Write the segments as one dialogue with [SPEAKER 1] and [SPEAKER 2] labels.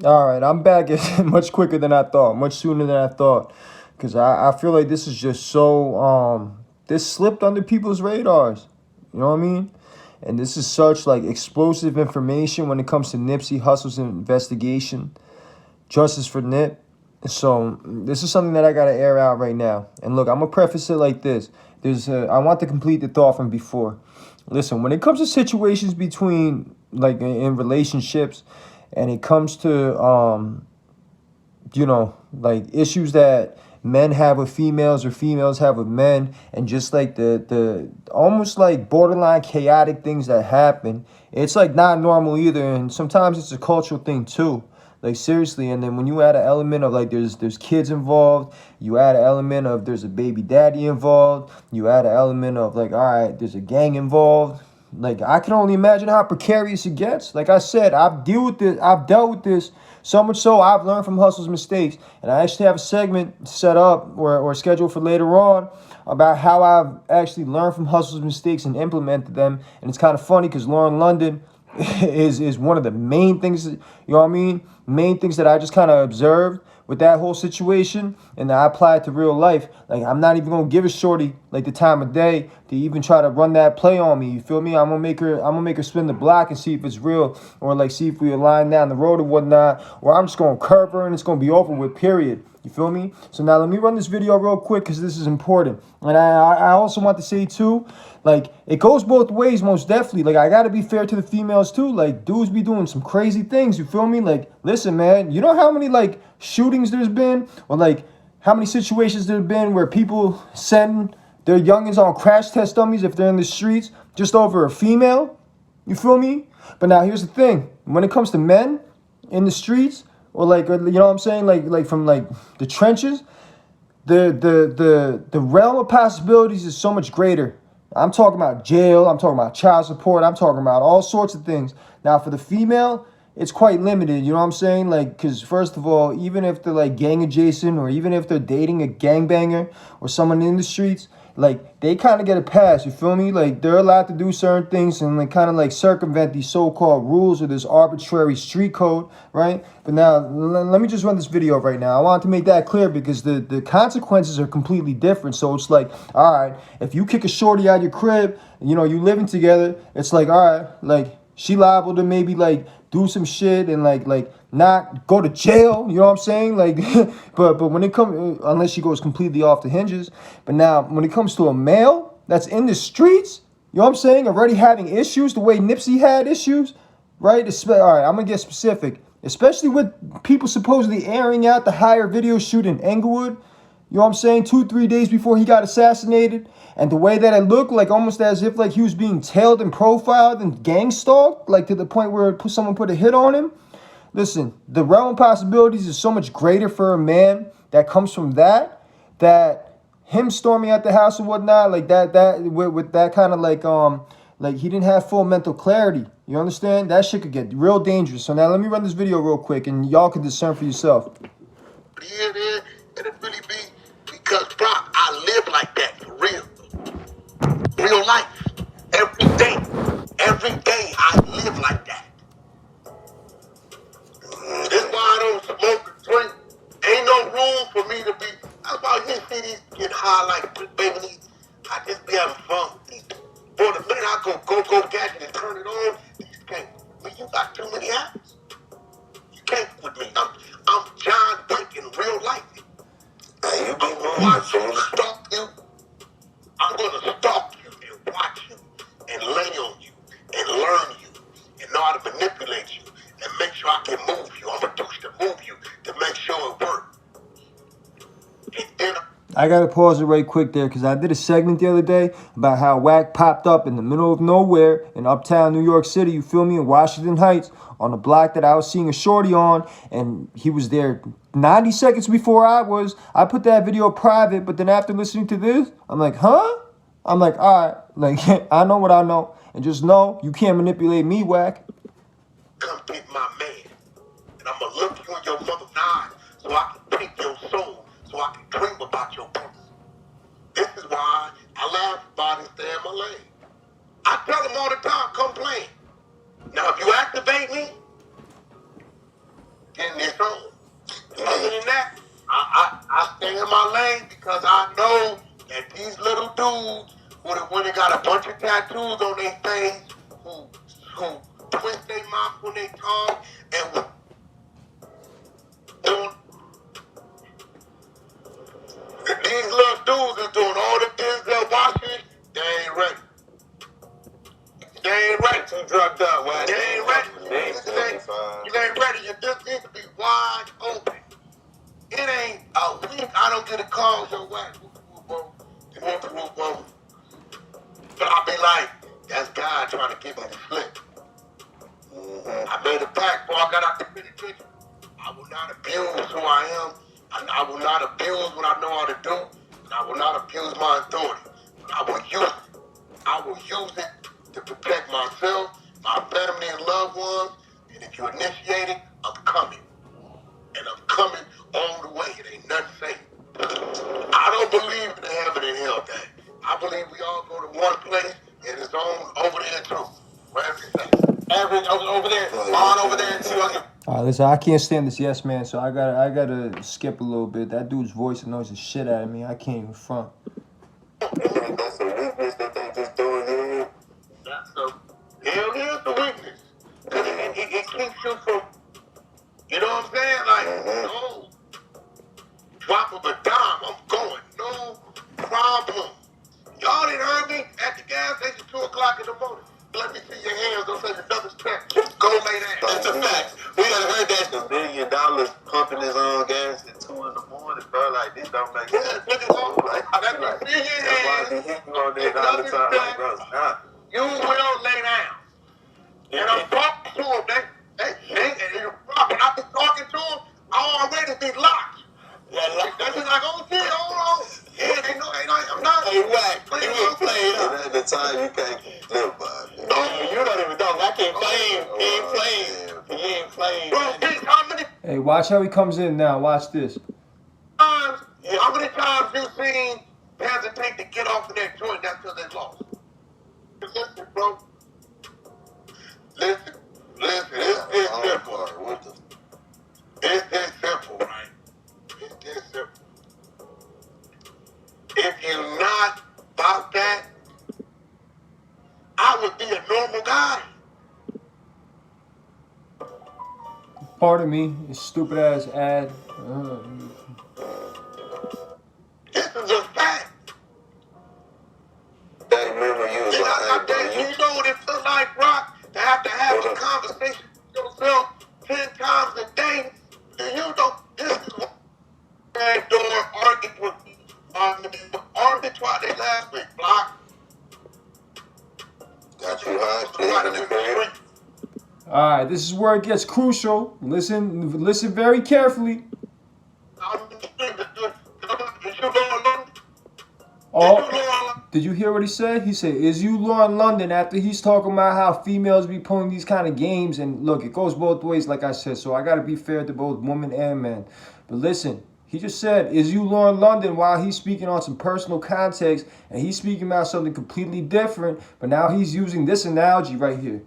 [SPEAKER 1] All right, I'm back much quicker than I thought, much sooner than I thought, because I feel like this is just so this slipped under people's radars. You know what I mean? And this is such like explosive information when it comes to Nipsey Hussle's investigation, justice for Nip. So this is something that I gotta air out right now. And look, I'm gonna preface it like this. I want to complete the thought from before. Listen, when it comes to situations between like in relationships, and it comes to like issues that men have with females or females have with men, and just like the almost like borderline chaotic things that happen, it's like not normal either, and sometimes it's a cultural thing too, like seriously. And then when you add an element of like there's kids involved, you add an element of there's a baby daddy involved, you add an element of like, all right, there's a gang involved. Like I can only imagine how precarious it gets. Like I said, I've dealt with this so much so I've learned from Hustle's mistakes. And I actually have a segment set up or scheduled for later on about how I've actually learned from Hustle's mistakes and implemented them. And it's kind of funny because Lauren London is one of the main things, you know what I mean? Main things that I just kind of observed with that whole situation, and I apply it to real life. Like I'm not even gonna give a shorty like the time of day to even try to run that play on me. You feel me? I'm gonna make her spin the block and see if it's real, or like see if we align down the road or whatnot, or I'm just gonna curve her and it's gonna be over with, period. You feel me? So now let me run this video real quick because this is important. And I also want to say too, like it goes both ways most definitely. Like I gotta be fair to the females too. Like dudes be doing some crazy things, you feel me? Like listen man, you know how many like shootings there's been, or like how many situations there's been where people send their youngins on crash test dummies if they're in the streets just over a female? You feel me? But now here's the thing. When it comes to men in the streets, or like you know what I'm saying, like from like the trenches, the realm of possibilities is so much greater. I'm talking about jail, I'm talking about child support, I'm talking about all sorts of things. Now for the female, it's quite limited, you know what I'm saying? Like, because first of all, even if they're like gang adjacent, or even if they're dating a gangbanger or someone in the streets, like they kind of get a pass, you feel me? Like they're allowed to do certain things and like kind of like circumvent these so-called rules or this arbitrary street code, right? But now let me just run this video right now. I want to make that clear because the consequences are completely different. So it's like, all right, if you kick a shorty out of your crib, you know, you living together, it's like, all right, like she liable to maybe like do some shit and like not go to jail, you know what I'm saying? Like but when it comes, unless she goes completely off the hinges. But now when it comes to a male that's in the streets, you know what I'm saying, already having issues the way Nipsey had issues, right? All right, I'm gonna get specific, especially with people supposedly airing out the higher video shoot in Englewood, you know what I'm saying, 2-3 days before he got assassinated, and the way that it looked, like almost as if like he was being tailed and profiled and gang stalked, like to the point where someone put a hit on him. Listen, the realm of possibilities is so much greater for a man that comes from that him storming at the house and whatnot, like that with that kind of like he didn't have full mental clarity. You understand? That shit could get real dangerous. So now let me run this video real quick and y'all can discern for yourself.
[SPEAKER 2] Yeah, man, and it really be because, bro, I live like that for real. Real life. Every day. Every day I live like that. This why I don't smoke and drink. Ain't no room for me to be. That's why you see these get high like baby. I just be having fun with these. For the minute I go gadget and turn it on, these can't. But you got too many apps. You can't with me. I'm John Wick in real life. Hey, you be watching stalk you. I'm gonna stalk you and watch you and lay on you and learn you and know how to manipulate you and make sure I can move you. I'm gonna do to move you to make sure it works.
[SPEAKER 1] I gotta pause it right quick there because I did a segment the other day about how Wack popped up in the middle of nowhere in uptown New York City, you feel me, in Washington Heights, on a block that I was seeing a shorty on, and he was there 90 seconds before I was. I put that video private, but then after listening to this, I'm like, huh? I'm like, all right, like, I know what I know, and just know you can't manipulate me, Wack.
[SPEAKER 2] Come get my man, and I'm gonna look you in your mother's eyes so I can pick your soul, so I can dream about your purpose. This is why I laugh about it, stay in my lane. I tell them all the time, come play. Now, if you activate me, then because I know that these little dudes when they got a bunch of tattoos on their face, who twist their mouth when they talk, and with these little dudes is doing all the things they're watching, they ain't ready. They ain't ready.
[SPEAKER 3] Too drugged up, man.
[SPEAKER 2] They ain't ready. You ain't ready. You just need to be wide open. It ain't a week I don't get a call your way. But I'll be like, that's God trying to get me to slip. I made a pact before I got out the penitentiary. I will not abuse who I am. I will not abuse what I know how to do. And I will not abuse my authority. But I will use it. I will use it to protect myself, my family and loved ones. And if you initiate it, I'm coming. And I'm coming all the way. It ain't nothing safe. I don't believe in the heaven and hell thing. I believe we all go to one place and it's over there too. Wherever it's at. Over there, on over there and see what
[SPEAKER 1] Listen, I can't stand this yes man, so I gotta skip a little bit. That dude's voice annoys the shit out of me. I can't even front.
[SPEAKER 3] That's a weakness that they just doing here.
[SPEAKER 2] Hell is the weakness. Because it keeps you from, you know what I'm saying? Like, no drop of a dime, I'm going. No problem. Y'all didn't heard me at the gas station 2 o'clock in the morning. Let me see your hands. Don't take another step. Go lay down.
[SPEAKER 3] That's a fact. We done heard that. $1 billion pumping his own gas at 2 in the morning, bro. Like, this don't make sense.
[SPEAKER 2] That's why
[SPEAKER 3] he hit you on there all the time. Like, bro, stop.
[SPEAKER 2] You will lay down. And I'm talking to them. When I be talking to them, I already be locked. That's just like, oh, shit, hold on. Yeah, they know, I'm not.
[SPEAKER 3] Hey, Wack, you ain't playing. And at the time, you can't live by it.
[SPEAKER 2] No,
[SPEAKER 3] you don't even know. I can't play him. He ain't playing. He ain't playing.
[SPEAKER 2] Bro, how many
[SPEAKER 1] Hey, watch how he comes in now. Watch this.
[SPEAKER 2] times you seen hesitate to get off of that joint? That's because they lost. Listen, bro. Listen. It's simple. It's simple, right? It's simple. If you're not about that, I would be a normal guy.
[SPEAKER 1] Pardon me, this stupid ass ad.
[SPEAKER 2] This is a fact.
[SPEAKER 3] I remember you was like, hey,
[SPEAKER 2] You know what it feels like, Rock, to have a conversation with yourself 10 times a day? Do you know this is what that door argued with me? Argued twice last week, Block.
[SPEAKER 3] got you high, sleeping in the crib.
[SPEAKER 1] All right, this is where it gets crucial. Listen very carefully. Oh, did you hear what he said? He said, "Is you Lauren London?" After he's talking about how females be pulling these kind of games, and look, it goes both ways, like I said. So I gotta be fair to both women and men. But listen, he just said, "Is you Lauren London?" while he's speaking on some personal context, and he's speaking about something completely different. But now he's using this analogy right here.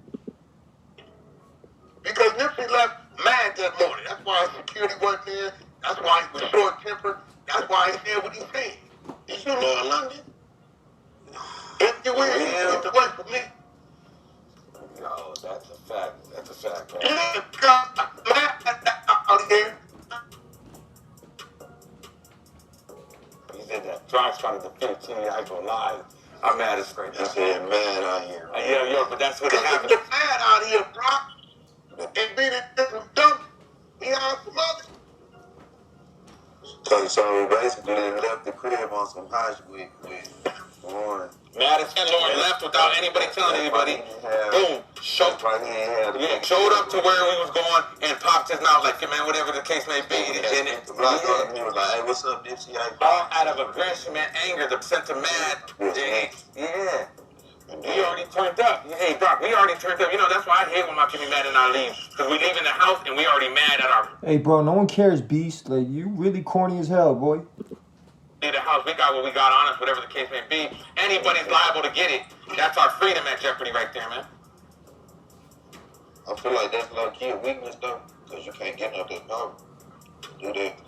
[SPEAKER 2] Because Nipsey left mad that morning. That's why security wasn't there. That's why he was short-tempered. That's why he said what he said. Is you Lauren London? If you will, it's the way for me.
[SPEAKER 3] No, that's a fact. That's a fact, man.
[SPEAKER 2] Yeah, because mad out here.
[SPEAKER 3] He said that Drock's trying to defend Kenny. I ain't gonna lie. I'm mad as straight. He said mad out here. Yeah, but that's what happened.
[SPEAKER 2] Because mad out here, Brock. And being some dumb. He on some others.
[SPEAKER 3] So basically, they left the crib on some hush with Lauren.
[SPEAKER 4] Madison Lauren left without anybody telling anybody. Boom. Showed up to where we was going and popped his mouth like, man, whatever the case may be. And
[SPEAKER 3] he was like, hey, what's up, Nipsey?
[SPEAKER 4] All out of aggression, man, anger, the sent him mad. Yeah. We already turned up. Hey, Brock, we already turned up. You know, that's why I hate when my people mad and I leave. Because we leave in the house and we already mad at our...
[SPEAKER 1] Hey, bro, no one cares, Beast. Like, you really corny as hell, boy.
[SPEAKER 4] In the house, we got what we got on us, whatever the case may be. Anybody's liable to get it. That's our freedom at jeopardy right there, man.
[SPEAKER 3] I feel like that's low-key a weakness, though. Because you can't get no that power. Do that.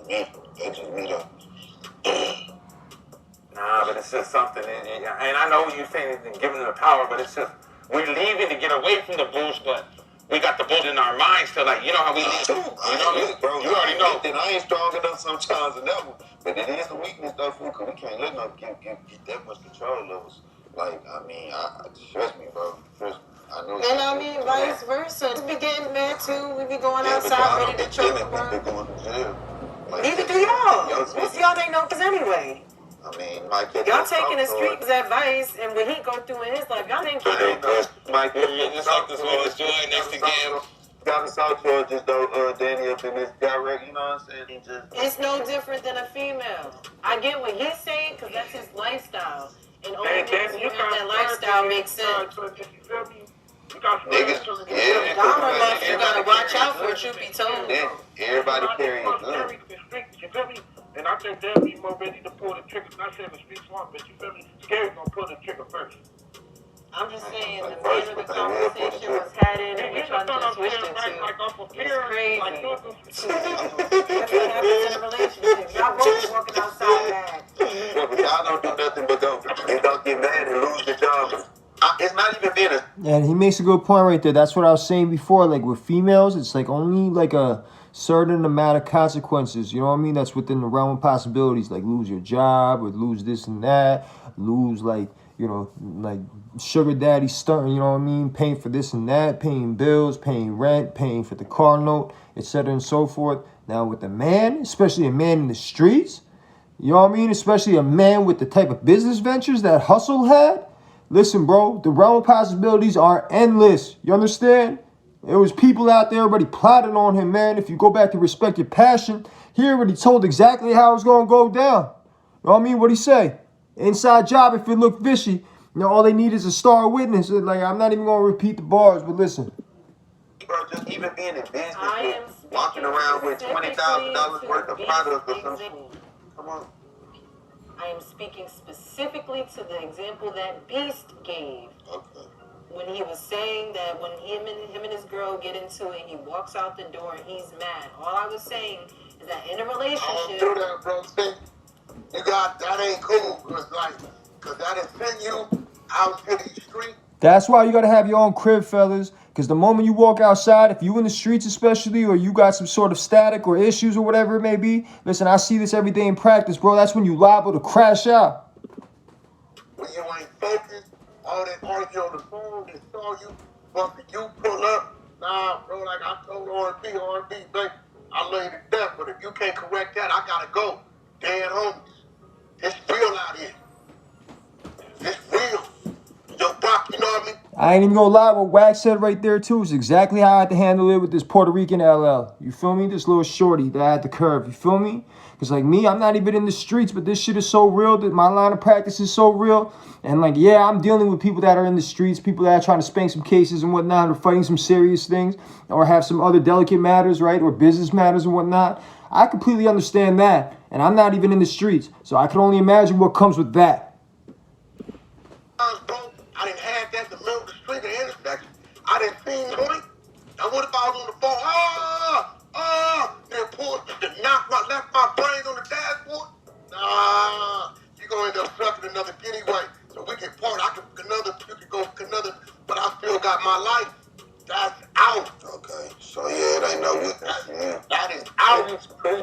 [SPEAKER 3] Me. That's just me, though.
[SPEAKER 4] Nah, but it's just something, and I know you're saying it's giving them the power, but it's just, we're leaving to get away from the bulls, but we got the bulls in our minds to, like, you know how we leave, you know,
[SPEAKER 3] bro,
[SPEAKER 4] you already know.
[SPEAKER 3] And I ain't strong enough sometimes in that one, but it is a weakness though, fool, because we can't let them get that much control of us. Like, I mean, trust me, bro, trust me. I know.
[SPEAKER 5] And I mean, vice versa. We be getting mad too. We be going outside ready to choke them. Neither do y'all. Most of y'all ain't know this anyway.
[SPEAKER 3] I mean,
[SPEAKER 5] y'all taking the streets advice, and when he go through in his life, y'all didn't keep it.
[SPEAKER 3] Mike,
[SPEAKER 4] just like this one was doing next to game.
[SPEAKER 3] Got the South Georgia though, Danny up in this direct, you know what I'm saying?
[SPEAKER 5] It's no different than a female. I get what he's saying because that's his lifestyle, and only niggas who have that lifestyle makes sense.
[SPEAKER 3] Niggas,
[SPEAKER 5] Dahmer left, you gotta watch out for it, truth be told.
[SPEAKER 3] Everybody carrying guns.
[SPEAKER 6] You feel me? And I think they'll be more ready to pull the trigger. Not saying the streets won't, but you feel me? Scary gonna pull the trigger first.
[SPEAKER 5] I'm just saying the manner the conversation was had in and which I just switched it to. It's crazy. That's what happens in a relationship. Y'all both walking outside mad.
[SPEAKER 3] Yeah, but y'all don't do nothing but go. You don't get mad and lose your job. It's not even being a...
[SPEAKER 1] And he makes a good point right there. That's what I was saying before. Like with females, it's like only like a certain amount of consequences. You know what I mean? That's within the realm of possibilities. Like lose your job or lose this and that. Lose like, you know, like sugar daddy stunting, you know what I mean? Paying for this and that, paying bills, paying rent, paying for the car note, etc. and so forth. Now with a man, especially a man in the streets, you know what I mean? Especially a man with the type of business ventures that Hussle had. Listen, bro, the realm of possibilities are endless. You understand? There was people out there already plotting on him, man. If you go back to Respect Your Passion, he already told exactly how it's going to go down. You know what I mean? What'd he say? Inside job, if it looked fishy, you know, all they need is a star witness. Like, I'm not even going to repeat the bars, but listen.
[SPEAKER 3] Bro, just even being in business, walking around with $20,000 worth of products or something. Come on.
[SPEAKER 5] I am speaking specifically to the example that Beast gave.
[SPEAKER 3] Okay.
[SPEAKER 5] When he was saying that when him and his girl get into it, he walks out the door and he's mad. All I was saying is that in a relationship...
[SPEAKER 2] I don't do that, bro. See, you got, that ain't cool. Because that is send you out to the street.
[SPEAKER 1] That's why you got to have your own crib, fellas. Because the moment you walk outside, if you in the streets especially, or you got some sort of static or issues or whatever it may be, listen, I see this every day in practice, bro. That's when you liable to crash out.
[SPEAKER 2] When you ain't focused, all that argue on the phone, they saw you, but you pull up, nah, bro, like I told R&B, baby, I love you to death, but if you can't correct that, I gotta go. Dead homies. It's real out here. It's real. Yo, Doc, you know what I mean?
[SPEAKER 1] I ain't even gonna lie, what Wax said right there too is exactly how I had to handle it with this Puerto Rican LL. You feel me? This little shorty that I had to curve. You feel me? Because like me, I'm not even in the streets, but this shit is so real that my line of practice is so real. And like, yeah, I'm dealing with people that are in the streets, people that are trying to spank some cases and whatnot, or fighting some serious things, or have some other delicate matters, right? Or business matters and whatnot. I completely understand that. And I'm not even in the streets. So I can only imagine what comes with that.
[SPEAKER 2] Bro, I didn't have that in the middle of the street, the intersection. I didn't see point. Now what if I was on the phone? Then pulled, left my brains on the dashboard. Nah, you gonna end up sucking another anyway. So we can part. You can go another, but I still got my life. That's out.
[SPEAKER 3] Okay, so yeah, it ain't no weakness. Yeah.
[SPEAKER 2] That is out.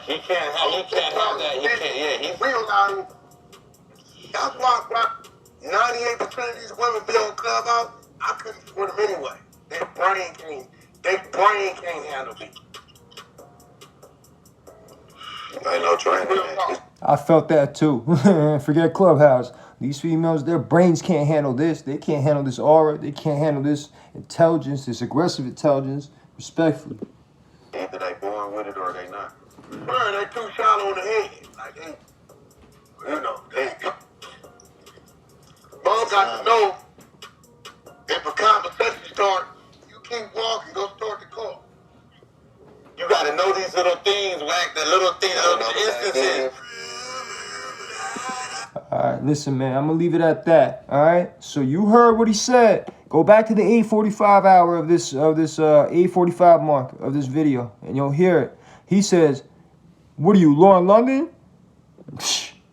[SPEAKER 4] He can't have that. He can't. Yeah, he's
[SPEAKER 2] real out. That's why 98% of these women be on Clubhouse. I couldn't support them anyway. Their brain can't handle me.
[SPEAKER 3] Ain't no train.
[SPEAKER 1] I felt that too. Forget Clubhouse. These females, their brains can't handle this. They can't handle this aura. They can't handle this intelligence, this aggressive intelligence, respectfully.
[SPEAKER 3] Either they born with it or they not.
[SPEAKER 2] Bro, they too shallow in the head. Like, they Mom got to know if a conversation starts, you keep walking, go start the car.
[SPEAKER 4] You gotta know these little things, Wack, the little things, the instances.
[SPEAKER 1] All right, listen, man, I'm going to leave it at that, all right? So you heard what he said. Go back to the 8:45 hour of this 8:45 mark of this video, and you'll hear it. He says, what are you, Lauren London?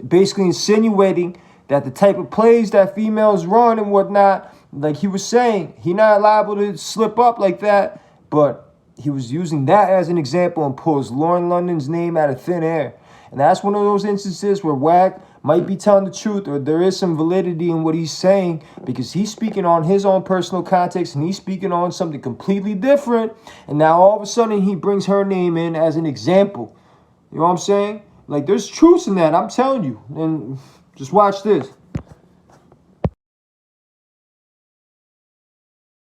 [SPEAKER 1] basically insinuating that the type of plays that females run and whatnot, like he was saying, he not liable to slip up like that, but he was using that as an example and pulls Lauren London's name out of thin air. And that's one of those instances where Wack might be telling the truth, or there is some validity in what he's saying, because he's speaking on his own personal context and he's speaking on something completely different. And now all of a sudden he brings her name in as an example. You know what I'm saying? Like, there's truth in that, I'm telling you. And just watch this.